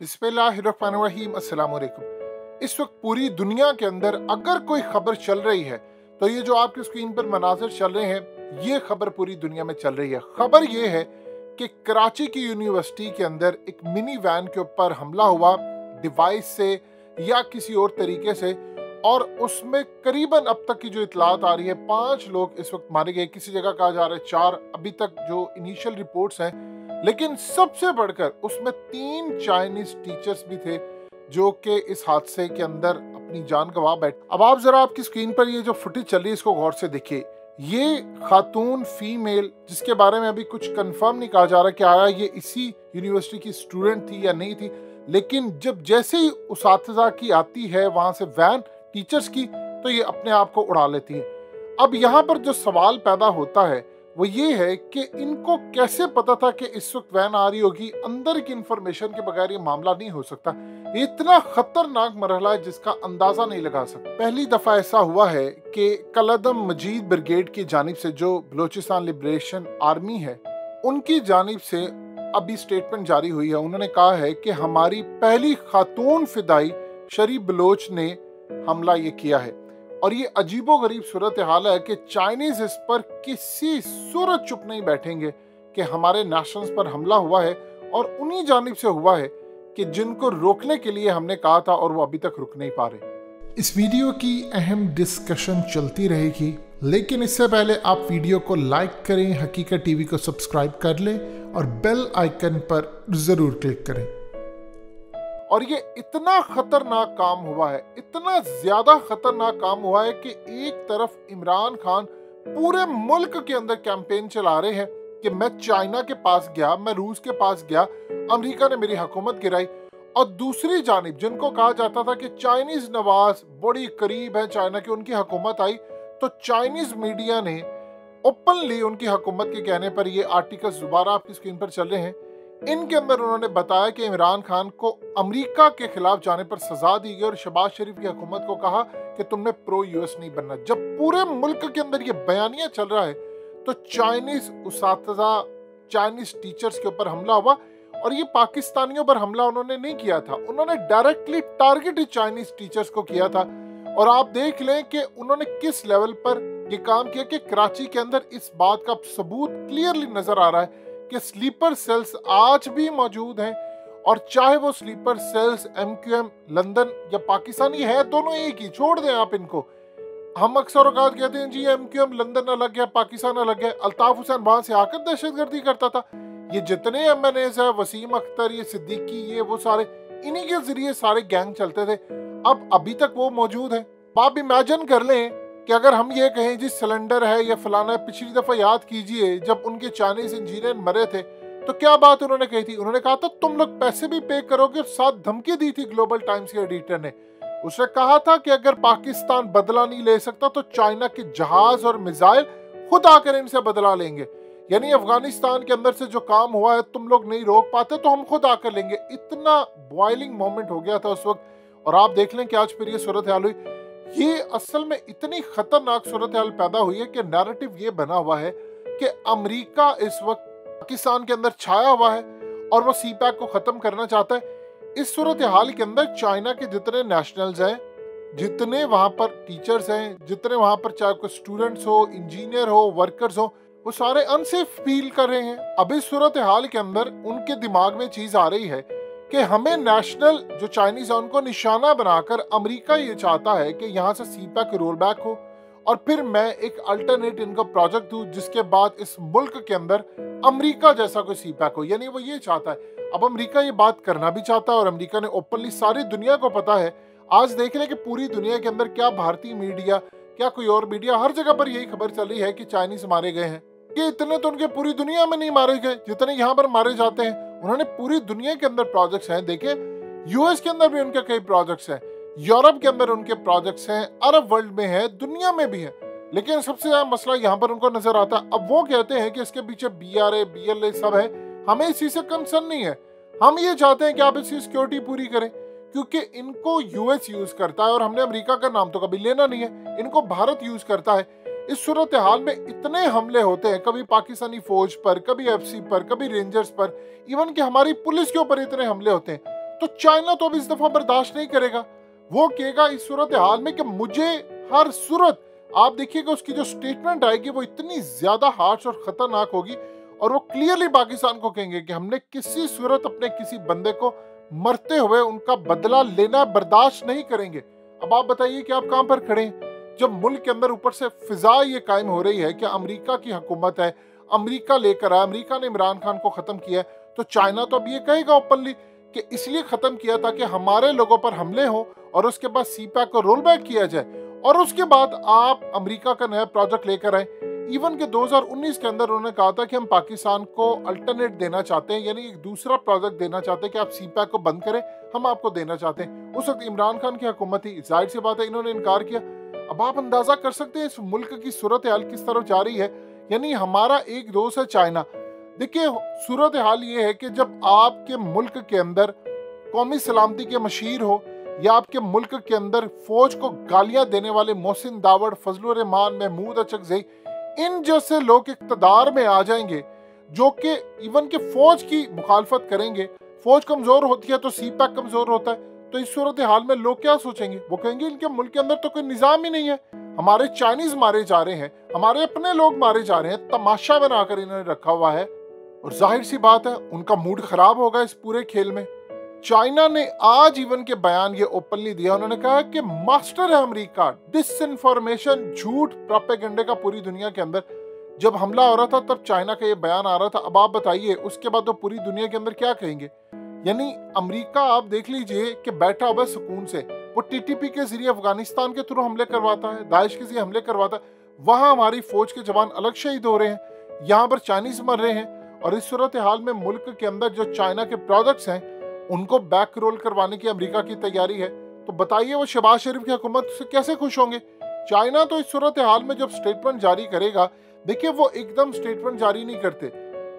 बिस्मिल्लाहिर्रहमानिर्रहीम अस्सलाम वालेकुम। इस वक्त पूरी दुनिया के अंदर अगर कोई खबर चल रही है तो ये जो आपकी स्क्रीन पर मनाज़र चल रहे हैं, ये खबर पूरी दुनिया में चल रही है। खबर ये है कि कराची की यूनिवर्सिटी के अंदर एक मिनी वैन के ऊपर हमला हुआ डिवाइस से या किसी और तरीके से, और उसमें करीबन अब तक की जो इतलात आ रही है 5 लोग इस वक्त मारे गए। किसी जगह कहा जा रहा है 4, अभी तक जो इनिशियल रिपोर्ट्स हैं। लेकिन सबसे बढ़कर उसमें 3 चाइनीज टीचर्स भी थे जो कि इस हादसे के अंदर अपनी जान गंवा बैठे। अब आप जरा आपकी स्क्रीन पर ये जो फुटेज चल रही है इसको गौर से देखिए। ये खातून फीमेल, जिसके बारे में अभी कुछ कंफर्म नहीं कहा जा रहा कि आया ये इसी यूनिवर्सिटी की स्टूडेंट थी या नहीं थी, लेकिन जैसे ही उसातिज़ा की आती है वहां से वैन टीचर्स की, तो ये अपने आप को उड़ा लेती है। अब यहाँ पर जो सवाल पैदा होता है वो ये है कि इनको कैसे पता था कि इस वक्त वैन आ रही होगी। अंदर की इंफॉर्मेशन के बगैर ये मामला नहीं हो सकता। ये इतना खतरनाक मरहला है जिसका अंदाजा नहीं लगा सकता। पहली दफा ऐसा हुआ है कि कलदम मजीद ब्रिगेड की जानिब से, जो बलोचिस्तान लिबरेशन आर्मी है, उनकी जानिब से अभी स्टेटमेंट जारी हुई है। उन्होंने कहा है कि हमारी पहली खातून फिदाई शरीफ बलोच ने हमला ये किया है। और ये अजीबो गरीब सूरत हाल है कि चाइनीज इस पर किसी सूरत चुप नहीं बैठेंगे कि हमारे नेशनल्स पर हमला हुआ है, और उन्हीं जानिब से हुआ है कि जिनको रोकने के लिए हमने कहा था और वो अभी तक रुक नहीं पा रहे। इस वीडियो की अहम डिस्कशन चलती रहेगी, लेकिन इससे पहले आप वीडियो को लाइक करें, हकीकत टीवी को सब्सक्राइब कर लें और बेल आइकन पर जरूर क्लिक करें। और ये इतना खतरनाक काम हुआ है, इतना ज्यादा खतरनाक काम हुआ है कि एक तरफ इमरान खान पूरे मुल्क के अंदर कैंपेन चला रहे हैं कि मैं चाइना के पास गया, मैं रूस के पास गया, अमेरिका ने मेरी हुकूमत गिराई। और दूसरी जानिब जिनको कहा जाता था कि चाइनीज नवाज बड़ी करीब है चाइना की, उनकी हुकूमत आई, तो चाइनीज मीडिया ने ओपनली उनकी हुकूमत के कहने पर ये आर्टिकल्स दोबारा आपकी स्क्रीन पर चल रहे हैं। इनके अंदर उन्होंने बताया कि इमरान खान को अमेरिका के खिलाफ जाने पर सजा दी गई और शहबाज शरीफ की हुकूमत को कहा कि तुमने प्रो यूएस नहीं बनना। जब पूरे मुल्क के अंदर ये बयानिया चल रहा है तो चाइनीज उसातिज़ा, चाइनीज टीचर्स के ऊपर हमला हुआ। और ये पाकिस्तानियों पर हमला उन्होंने नहीं किया था, उन्होंने डायरेक्टली टारगेट चाइनीज टीचर्स को किया था। और आप देख लें कि उन्होंने किस लेवल पर ये काम किया कि कराची के अंदर इस बात का सबूत क्लियरली नजर आ रहा है कि स्लीपर सेल्स आज भी मौजूद हैं। और चाहे वो स्लीपर सेल्स MQM लंदन या पाकिस्तानी है, दोनों एक ही, छोड़ दें आप इनको। हम अक्सर औकात कहते हैं जी MQM लंदन अलग है, पाकिस्तान अलग है। अल्ताफ हुसैन वहां से आकर दहशतगर्दी करता था। ये जितने MNAs है, वसीम अख्तर, ये सिद्दीकी, ये वो सारे, इन्हीं के जरिए सारे गैंग चलते थे। अब अभी तक वो मौजूद है। आप इमेजिन कर लें कि अगर हम ये कहें जी सिलेंडर है या फलाना, पिछली दफा याद कीजिए जब उनके चाइनीज इंजीनियर मरे थे तो क्या बात उन्होंने कही थी? उन्होंने कहा था तुम लोग पैसे भी पे करोगे, और साथ धमकी दी थी ग्लोबल टाइम्स के एडिटर ने। उसने कहा था कि अगर पाकिस्तान बदला नहीं ले सकता तो चाइना के जहाज और मिसाइल खुद आकर इनसे बदला लेंगे। यानी अफगानिस्तान के अंदर से जो काम हुआ है तुम लोग नहीं रोक पाते तो हम खुद आकर लेंगे। इतना बॉइलिंग मोमेंट हो गया था उस वक्त। और आप देख लें कि आज फिर ये सूरत हाल हुई। ये असल में इतनी खतरनाक सूरत हाल पैदा हुई है कि नैरेटिव ये बना हुआ है कि अमेरिका इस वक्त पाकिस्तान के अंदर छाया हुआ है और वो CPAC को खत्म करना चाहता है। इस सूरत हाल के अंदर चाइना के जितने नेशनल्स हैं, जितने वहां पर टीचर्स हैं, जितने वहां पर चाहे कोई स्टूडेंट्स हो, इंजीनियर हो, वर्कर्स हो, वो सारे अनसेफ फील कर रहे हैं। अब इस सूरत हाल के अंदर उनके दिमाग में चीज आ रही है कि हमें नेशनल जो चाइनीज है उनको निशाना बनाकर अमेरिका ये चाहता है कि यहाँ से CPAC रोल बैक हो, और फिर मैं एक अल्टरनेट इनका प्रोजेक्ट दूं जिसके बाद इस मुल्क के अंदर अमेरिका जैसा कोई CPAC हो। यानी वो ये चाहता है। अब अमेरिका ये बात करना भी चाहता है और अमेरिका ने ओपनली, सारी दुनिया को पता है। आज देख लें कि पूरी दुनिया के अंदर क्या भारतीय मीडिया, क्या कोई और मीडिया, हर जगह पर यही खबर चल रही है कि चाइनीज मारे गए हैं। ये इतने तो उनके पूरी दुनिया में नहीं मारे गए जितने यहाँ पर मारे जाते हैं। उन्होंने पूरी दुनिया के अंदर प्रोजेक्ट्स हैं। देखें, US के अंदर भी उनके कई प्रोजेक्ट्स हैं, यूरोप के अंदर उनके प्रोजेक्ट्स हैं, अरब वर्ल्ड में है, दुनिया में भी है। लेकिन सबसे ज्यादा मसला यहाँ पर उनको नजर आता है। अब वो कहते हैं कि इसके पीछे BRA BLA सब है, हमें इसी से कंसर्न नहीं है। हम ये चाहते हैं कि आप इसकी सिक्योरिटी पूरी करें, क्योंकि इनको US यूज करता है और हमने अमेरिका का नाम तो कभी लेना नहीं है, इनको भारत यूज करता है। इस सूरत हाल में इतने हमले होते हैं, कभी पाकिस्तानी फौज पर, कभी FC पर, कभी रेंजर्स पर, इवन कि हमारी पुलिस के ऊपर इतने हमले होते हैं। तो चाइना तो अब इस दफा बर्दाश्त नहीं करेगा। वो कहेगा इस सूरत हाल में कि मुझे हर सूरत, आप देखिएगा उसकी जो स्टेटमेंट आएगी वो इतनी ज्यादा हार्श और खतरनाक होगी और वो क्लियरली पाकिस्तान को कहेंगे कि हमने किसी सूरत अपने किसी बंदे को मरते हुए उनका बदला लेना बर्दाश्त नहीं करेंगे। अब आप बताइए कि आप कहां पर खड़े हैं जब मुल्क के अंदर ऊपर से फिजा ये कायम हो रही है कि अमेरिका की हुकूमत है, अमेरिका लेकर आया, अमेरिका ने इमरान खान को खत्म किया है। तो चाइना तो अब ये कहेगा ओपनली कि इसलिए खत्म किया ताकि हमारे लोगों पर हमले हो और उसके बाद सीपैक को रोल बैक किया जाए और उसके बाद आप अमेरिका का नया प्रोजेक्ट लेकर आए। इवन के 2019 के अंदर उन्होंने कहा था कि हम पाकिस्तान को अल्टरनेट देना चाहते हैं, यानी एक दूसरा प्रोजेक्ट देना चाहते हैं कि आप सीपैक को बंद करें, हम आपको देना चाहते हैं। उस वक्त इमरान खान की हुकूमत थी, जाहिर सी बात है इन्होंने इनकार किया। अब आप अंदाजा कर सकते हैं इस मुल्क की सूरत हाल किस तरफ जा रही है। यानी हमारा एक दोस्त है चाइना। देखिए सूरत हाल ये है कि जब आपके मुल्क के अंदर कौमी सलामती के मशीर हो या आपके मुल्क के अंदर फौज को गालियां देने वाले मोहसिन दावड़, फजलुर रहमान, महमूद अचकजई, इन जैसे लोग इक़्तिदार में आ जाएंगे जो कि इवन के फौज की मुखालफत करेंगे। फौज कमजोर होती है तो सीपैक कमजोर होता है। तो इस सूरत हाल में लोग क्या सोचेंगे? वो कहेंगे इनके मुल्क के अंदर तो कोई निजाम ही नहीं है, हमारे चाइनीज मारे जा रहे हैं, हमारे अपने लोग मारे जा रहे हैं, तमाशा बनाकर इन्होंने रखा हुआ है। और जाहिर सी बात है उनका मूड खराब होगा इस पूरे खेल में। चाइना ने आज इवन के बयान ये ओपनली दिया, उन्होंने कहा कि मास्टर है अमेरिका डिसइंफॉर्मेशन, झूठ, प्रोपेगेंडे का पूरी दुनिया के अंदर। जब हमला हो रहा था तब चाइना का ये बयान आ रहा था। अब आप बताइए उसके बाद वो पूरी दुनिया के अंदर क्या कहेंगे? यानी अमेरिका आप देख लीजिए कि बैठा हुआ सुकून से, वो टीटीपी के जरिए अफगानिस्तान के थ्रू हमले करवाता है, दाइश के जरिए हमले करवाता है, वहां हमारी फौज के जवान अलग शहीद हो रहे हैं, यहाँ पर चाइनीज मर रहे हैं। और इस सूरत हाल में मुल्क के अंदर जो चाइना के प्रोडक्ट्स हैं उनको बैक रोल करवाने की अमेरिका की तैयारी है। तो बताइए वो शहबाज शरीफ की हुकूमत से कैसे खुश होंगे? चाइना तो इस सूरत हाल में जब स्टेटमेंट जारी करेगा, देखिए वो एकदम स्टेटमेंट जारी नहीं करते,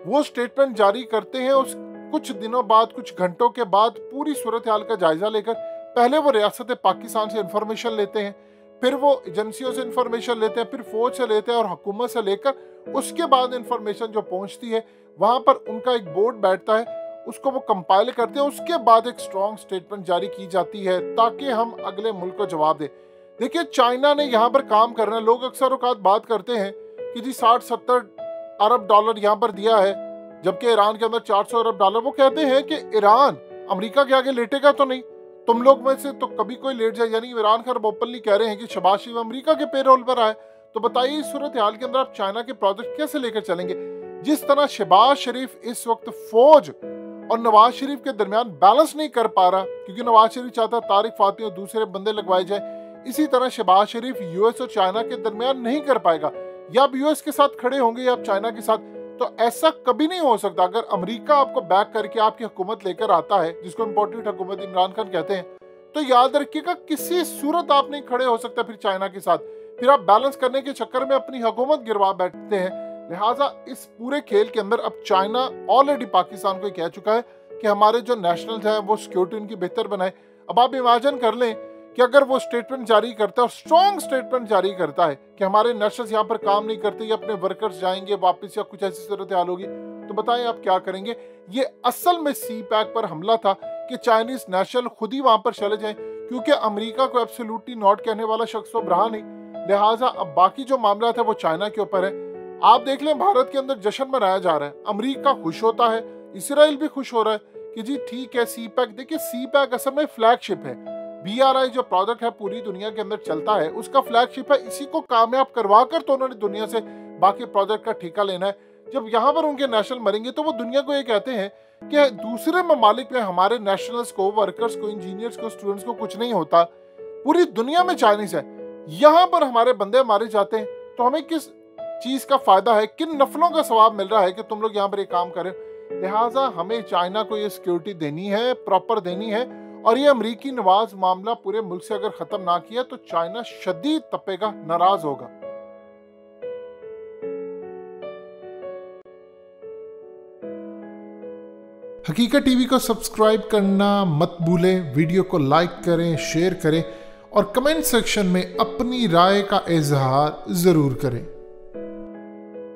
वो स्टेटमेंट जारी करते हैं उस कुछ दिनों बाद, कुछ घंटों के बाद पूरी सूरत हाल का जायजा लेकर। पहले वो रियासत पाकिस्तान से इंफॉर्मेशन लेते हैं, फिर वो एजेंसियों से इंफॉर्मेशन लेते हैं, फिर फौज से लेते हैं और हुकूमत से लेकर उसके बाद इंफॉर्मेशन जो पहुंचती है वहां पर उनका एक बोर्ड बैठता है, उसको वो कंपाइल करते हैं, उसके बाद एक स्ट्रॉन्ग स्टेटमेंट जारी की जाती है ताकि हम अगले मुल्क को जवाब दें। देखिए चाइना ने यहाँ पर काम करना है। लोग अक्सर औकात बात करते हैं कि जी 60-70 अरब डॉलर यहाँ पर दिया है, जबकि ईरान के अंदर 400 अरब डॉलर। वो कहते हैं कि ईरान अमेरिका के आगे लेटेगा तो नहीं, तुम लोग में से तो कभी कोई लेट जाए। यानी इमरान खान ओपनली कह रहे हैं कि शहबाज शरीफ अमेरिका के पेरोल पर आए। तो बताइए इस सूरत हाल के अंदर आप चाइना के प्रोजेक्ट कैसे लेकर चलेंगे? जिस तरह शहबाज शरीफ इस वक्त फौज और नवाज शरीफ के दरमियान बैलेंस नहीं कर पा रहा, क्योंकि नवाज शरीफ चाहता तारिक फाती और दूसरे बंदे लगवाए जाए, इसी तरह शहबाज शरीफ यूएस और चाइना के दरमियान नहीं कर पाएगा। या आप यूएस के साथ खड़े होंगे या आप चाइना के साथ। तो ऐसा कभी नहीं हो सकता। अगर अमेरिका आपको बैक करके आपकी हुकूमत लेकर आता है, जिसको इम्पोर्टेंट हुकूमत इमरान खान कहते हैं, तो याद रखिएगा किसी सूरत आप नहीं खड़े हो सकता फिर चाइना के साथ। फिर आप बैलेंस करने के चक्कर में अपनी हुकूमत गिरवा बैठते हैं। लिहाजा इस पूरे खेल के अंदर अब चाइना ऑलरेडी पाकिस्तान को कह चुका है कि हमारे जो नेशनल्स हैं वो सिक्योरिटी उनकी बेहतर बनाए। अब आप इमेजिन कर लें कि अगर वो स्टेटमेंट जारी करता है और स्ट्रॉन्ग स्टेटमेंट जारी करता है कि हमारे नेशनल्स यहाँ पर काम नहीं करते या अपने वर्कर्स जाएंगे वापस या कुछ ऐसी सूरत हाल होगी, तो बताएं आप क्या करेंगे? ये असल में सीपैक पर हमला था कि चाइनीज नेशनल खुद ही वहां पर चले जाएं, क्योंकि अमेरिका को एब्सोल्युटली नॉट कहने वाला शख्स तो रहा नहीं। लिहाजा अब बाकी जो मामला था वो चाइना के ऊपर है। आप देख लें भारत के अंदर जश्न मनाया जा रहा है, अमेरिका खुश होता है, इसराइल भी खुश हो रहा है कि जी ठीक है सीपैक। देखिए सीपैक असल में फ्लैगशिप है, BRI जो प्रोजेक्ट है पूरी दुनिया के अंदर चलता है उसका फ्लैगशिप है। इसी को कामयाब करवा कर तो उन्होंने दुनिया से बाकी प्रोजेक्ट का ठेका लेना है। जब यहाँ पर उनके नेशनल मरेंगे तो वो दुनिया को ये कहते हैं कि दूसरे ममालिक में हमारे नेशनल्स को, वर्कर्स को, इंजीनियर्स को, स्टूडेंट्स को कुछ नहीं होता, पूरी दुनिया में चाइनीज है, यहाँ पर हमारे बंदे मारे जाते हैं, तो हमें किस चीज का फायदा है, किन नफलों का सवाब मिल रहा है कि तुम लोग यहाँ पर ये काम करें? लिहाजा हमें चाइना को ये सिक्योरिटी देनी है, प्रॉपर देनी है। और ये अमरीकी नवाज मामला पूरे मुल्क से अगर खत्म ना किया तो चाइना शदीद तपेगा, नाराज होगा। हकीकत टीवी को सब्सक्राइब करना मत भूलें, वीडियो को लाइक करें, शेयर करें और कमेंट सेक्शन में अपनी राय का इजहार जरूर करें।